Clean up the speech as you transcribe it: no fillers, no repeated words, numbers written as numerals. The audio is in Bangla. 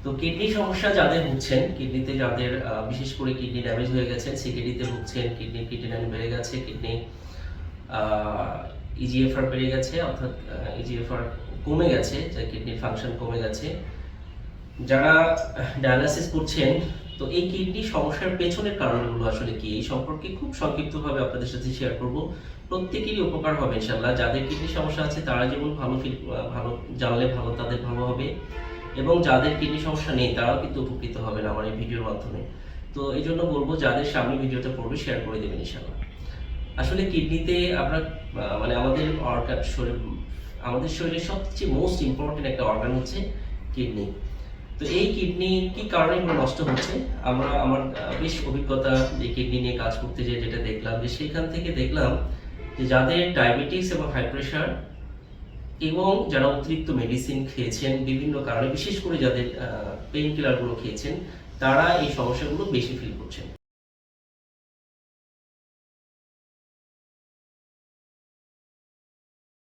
তো কিডনি সমস্যা যাদের ভুগছেন, কিডনিতে যাদের বিশেষ করে কিডনি ড্যামেজ হয়ে গেছে, সিকিডিতে ভুগছেন, কিডনির ক্রিয়েটিনিন বেড়ে গেছে, কিডনি ইজিএফআর বেড়ে গেছে, অর্থাৎ ইজিএফআর কমে গেছে, যে কিডনির ফাংশন কমে গেছে, যারা ডায়ালাসিস করছেন, তো এই কিডনি সমস্যার পেছনের কারণগুলো আসলে কি এই সম্পর্কে খুব সংক্ষিপ্তভাবে আপনাদের সাথে শেয়ার করব। প্রত্যেকেরই উপকার হবে ইনশাআল্লাহ। যাদের কিডনি সমস্যা আছে তারা যেমন ভালো জানলে ভালো, তাদের ভালো হবে, এবং যাদের কিডনি সমস্যা নেই তারাও কিন্তু উপকৃত হবেন আমার এই ভিডিওর মাধ্যমে। তো এই জন্য বলবো যাদের সামনে ভিডিওটা পড়বে শেয়ার করে দেবেন ইনশাআল্লাহ। আসলে কিডনিতে আমরা মানে আমাদের শরীরের সবচেয়ে মোস্ট ইম্পর্টেন্ট একটা অর্গান হচ্ছে কিডনি। তো এই কিডনি কি কারণে নষ্ট হচ্ছে, আমার বেশ অভিজ্ঞতা যে কিডনি নিয়ে কাজ করতে যেটা দেখলাম, যে সেখান থেকে দেখলাম যে যাদের ডায়াবেটিস এবং হাই প্রেশার, এবং যারা অতিরিক্ত মেডিসিন খেয়েছেন বিভিন্ন কারণে, বিশেষ করে যাদের পেইন কিলারগুলো খেয়েছেন, তারা এই সমস্যাগুলো বেশি ফিল করছেন।